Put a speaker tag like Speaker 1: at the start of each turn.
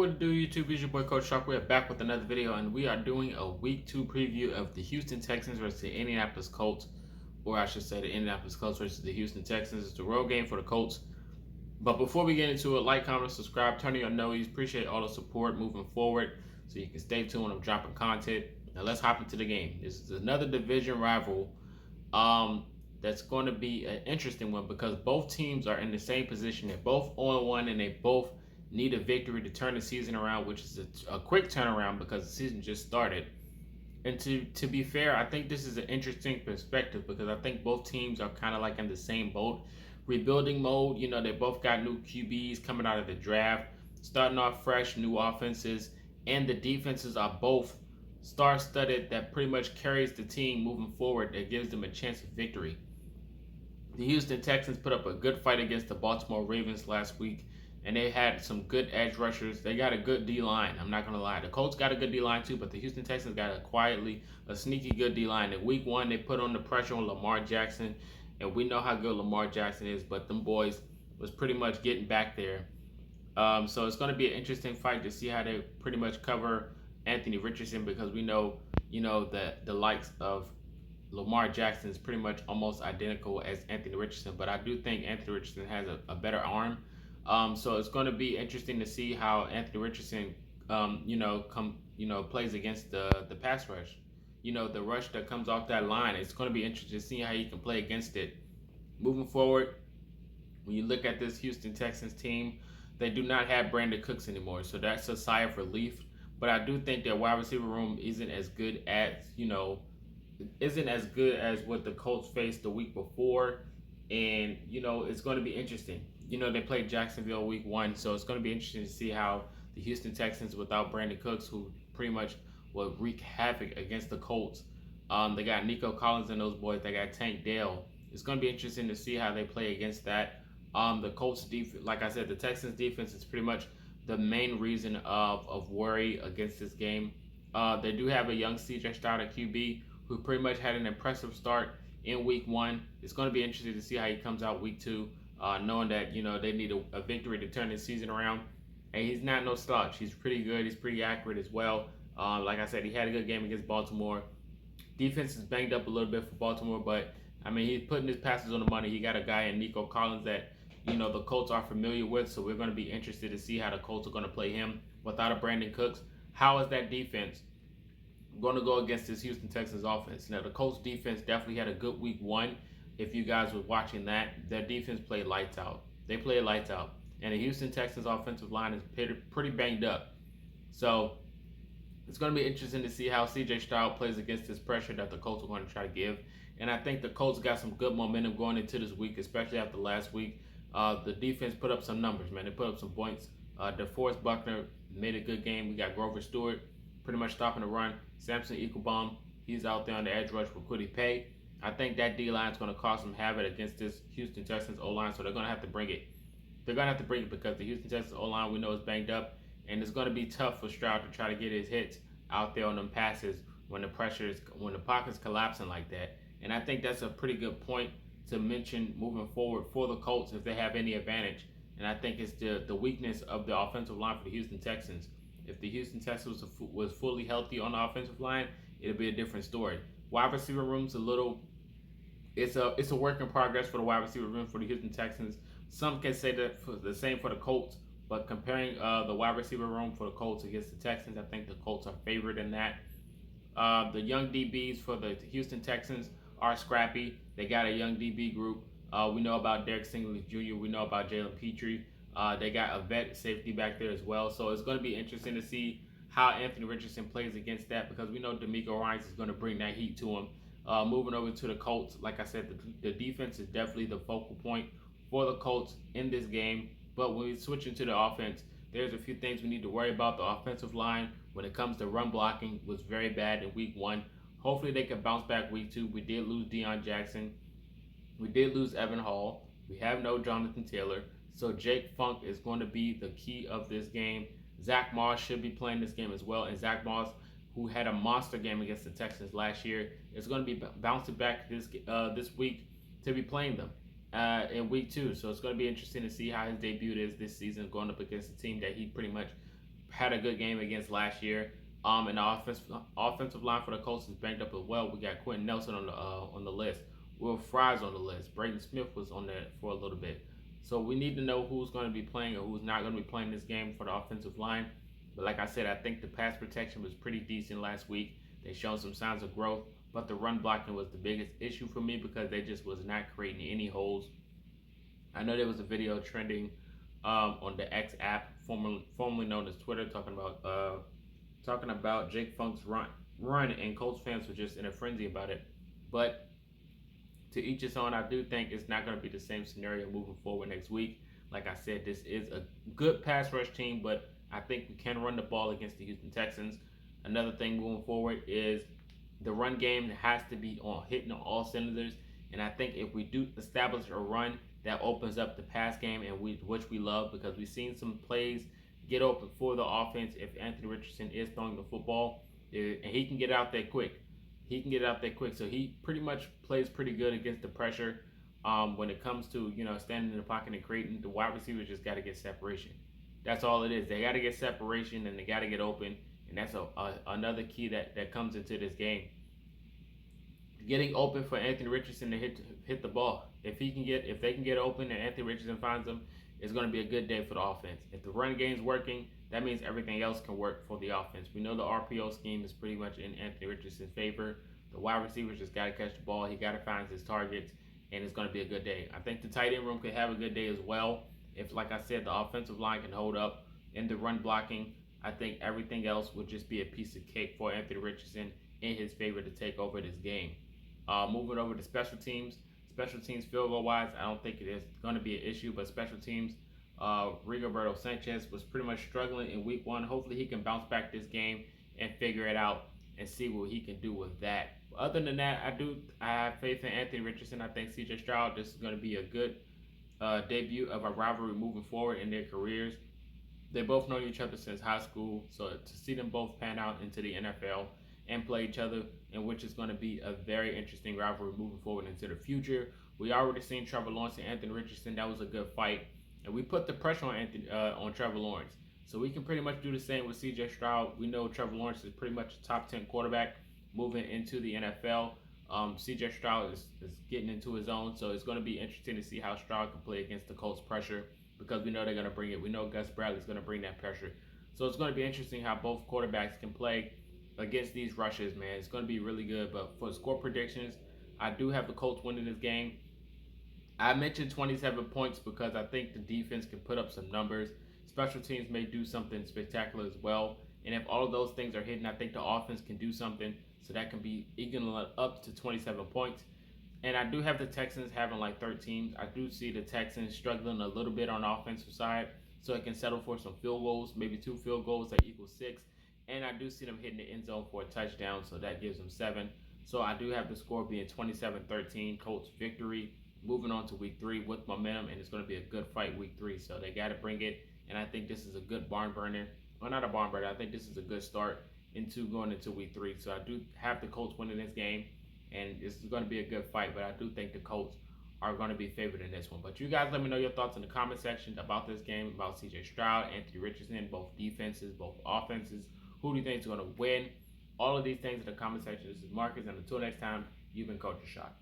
Speaker 1: what it do, YouTube? It's your boy ColtsTalk. We are back with another video, and we are doing a Week 2 preview of the Houston Texans versus the Indianapolis Colts, or I should say the Indianapolis Colts versus the Houston Texans. It's a road game for the Colts. But before we get into it, like, comment, subscribe, turn on your notifications. Appreciate all the support moving forward, so you can stay tuned when I'm dropping content. Now let's hop into the game. This is another division rival. That's going to be an interesting one because both teams are in the same position. They're both 0-1, and they both need a victory to turn the season around, which is a quick turnaround because the season just started. And to be fair, I think this is an interesting perspective because I think both teams are kind of like in the same boat. Rebuilding mode, they both got new QBs coming out of the draft, starting off fresh, new offenses, and the defenses are both star-studded that pretty much carries the team moving forward, that gives them a chance of victory. The Houston Texans put up a good fight against the Baltimore Ravens last week, and they had some good edge rushers. They got a good D-line, I'm not going to lie. The Colts got a good D-line too, but the Houston Texans got a sneaky good D-line. In week 1, they put on the pressure on Lamar Jackson, and we know how good Lamar Jackson is, but them boys was pretty much getting back there. So it's going to be an interesting fight to see how they pretty much cover Anthony Richardson, because we know, that the likes of Lamar Jackson is pretty much almost identical as Anthony Richardson, but I do think Anthony Richardson has a better arm. So it's going to be interesting to see how Anthony Richardson, plays against the pass rush. The rush that comes off that line. It's going to be interesting to see how he can play against it. Moving forward, when you look at this Houston Texans team, they do not have Brandon Cooks anymore, so that's a sigh of relief. But I do think their wide receiver room isn't as good as what the Colts faced the week before, and it's going to be interesting. They played Jacksonville week 1, so it's going to be interesting to see how the Houston Texans, without Brandon Cooks, who pretty much will wreak havoc against the Colts. They got Nico Collins and those boys. They got Tank Dell. It's going to be interesting to see how they play against that. The Colts defense, like I said, the Texans defense is pretty much the main reason of worry against this game. They do have a young CJ Stroud at QB who pretty much had an impressive start in week 1. It's going to be interesting to see how he comes out week 2, knowing that they need a victory to turn this season around. And he's not no slouch. He's pretty good. He's pretty accurate as well. Like I said, he had a good game against Baltimore. Defense is banged up a little bit for Baltimore, but he's putting his passes on the money. He got a guy in Nico Collins that the Colts are familiar with, so we're going to be interested to see how the Colts are going to play him without a Brandon Cooks. How is that defense going to go against this Houston Texans offense? Now, the Colts defense definitely had a good week 1. If you guys were watching that, their defense played lights out. They played lights out. And the Houston Texans offensive line is pretty banged up. So it's going to be interesting to see how CJ Stroud plays against this pressure that the Colts are going to try to give. And I think the Colts got some good momentum going into this week, especially after last week. The defense put up some numbers, man. They put up some points. DeForest Buckner made a good game. We got Grover Stewart pretty much stopping the run. Samson Eichelbaum, he's out there on the edge rush for Kwity Paye. I think that D-line is going to cause some havoc against this Houston Texans O-line, so they're going to have to bring it. They're going to have to bring it because the Houston Texans O-line we know is banged up, and it's going to be tough for Stroud to try to get his hits out there on them passes when the pocket's collapsing like that. And I think that's a pretty good point to mention moving forward for the Colts if they have any advantage. And I think it's the weakness of the offensive line for the Houston Texans. If the Houston Texans was fully healthy on the offensive line, it'll be a different story. Wide receiver room's it's a work in progress for the wide receiver room for the Houston Texans. Some can say that the same for the Colts, but comparing the wide receiver room for the Colts against the Texans, I think the Colts are favored in that. The young DBs for the Houston Texans are scrappy. They got a young DB group. We know about Derek Stingley Jr. We know about Jalen Petrie. They got a vet safety back there as well. So it's going to be interesting to see how Anthony Richardson plays against that, because we know D'Amico Ryans is going to bring that heat to him. Moving over to the Colts, like I said, the defense is definitely the focal point for the Colts in this game. But when we switch into the offense, there's a few things we need to worry about. The offensive line, when it comes to run blocking, was very bad in week 1. Hopefully they can bounce back week 2. We did lose Deion Jackson. We did lose Evan Hall. We have no Jonathan Taylor. So Jake Funk is going to be the key of this game. Zach Moss should be playing this game as well. And Zach Moss, who had a monster game against the Texans last year, is going to be bouncing back this week to be playing them in week 2. So it's going to be interesting to see how his debut is this season, going up against a team that he pretty much had a good game against last year. And the offensive line for the Colts is banged up as well. We got Quentin Nelson on the list. Will Fry's on the list. Braden Smith was on there for a little bit. So we need to know who's going to be playing or who's not going to be playing this game for the offensive line. But like I said, I think the pass protection was pretty decent last week. They showed some signs of growth, but the run blocking was the biggest issue for me because they just was not creating any holes. I know there was a video trending on the X app, formerly known as Twitter, talking about Jake Funk's run, and Colts fans were just in a frenzy about it. But to each his own. I do think it's not going to be the same scenario moving forward next week. Like I said, this is a good pass rush team, but I think we can run the ball against the Houston Texans. Another thing moving forward is the run game has to be on hitting on all cylinders. And I think if we do establish a run, that opens up the pass game, and which we love because we've seen some plays get open for the offense if Anthony Richardson is throwing the football, and he can get out there quick. So he pretty much plays pretty good against the pressure. When it comes to standing in the pocket and creating, the wide receivers just got to get separation. That's all it is. They got to get separation and they got to get open, and that's another key that comes into this game. Getting open for Anthony Richardson to hit the ball. If they can get open and Anthony Richardson finds them, it's going to be a good day for the offense. If the run game's working, that means everything else can work for the offense. We know the RPO scheme is pretty much in Anthony Richardson's favor. The wide receivers just got to catch the ball. He got to find his targets, and it's going to be a good day. I think the tight end room could have a good day as well. If, like I said, the offensive line can hold up in the run blocking, I think everything else would just be a piece of cake for Anthony Richardson in his favor to take over this game. Moving over to special teams. Special teams field goal wise, I don't think it is going to be an issue, but special teams, Rigoberto Sanchez was pretty much struggling in week 1. Hopefully he can bounce back this game and figure it out and see what he can do with that. Other than that, I have faith in Anthony Richardson. I think CJ Stroud, this is going to be a good debut of a rivalry moving forward in their careers. They both know each other since high school, so to see them both pan out into the NFL and play each other, and which is going to be a very interesting rivalry moving forward into the future. We already seen Trevor Lawrence and Anthony Richardson. That was a good fight, and we put the pressure on Trevor Lawrence. So we can pretty much do the same with CJ Stroud. We know Trevor Lawrence is pretty much a top 10 quarterback moving into the NFL. CJ Stroud is getting into his own, so it's going to be interesting to see how Stroud can play against the Colts pressure because we know they're going to bring it. We know Gus Bradley's going to bring that pressure. So it's going to be interesting how both quarterbacks can play against these rushes, man. It's going to be really good. But for score predictions, I do have the Colts winning this game. I mentioned 27 points because I think the defense can put up some numbers. Special teams may do something spectacular as well. And if all of those things are hitting, I think the offense can do something. So that can be equal up to 27 points. And I do have the Texans having like 13. I do see the Texans struggling a little bit on the offensive side. So it can settle for some field goals, maybe 2 field goals that equal 6. And I do see them hitting the end zone for a touchdown, so that gives them 7. So I do have the score being 27-13, Colts victory. Moving on to week 3 with momentum, and it's going to be a good fight week 3. So they got to bring it, and I think this is a good barn burner. Well, not a barn burner. I think this is a good start going into week 3. So I do have the Colts winning this game, and this is going to be a good fight. But I do think the Colts are going to be favored in this one. But you guys let me know your thoughts in the comment section about this game, about CJ Stroud, Anthony Richardson, both defenses, both offenses. Who do you think is going to win? All of these things in the comment section. This is Marcus, and until next time, you've been Coach Shot.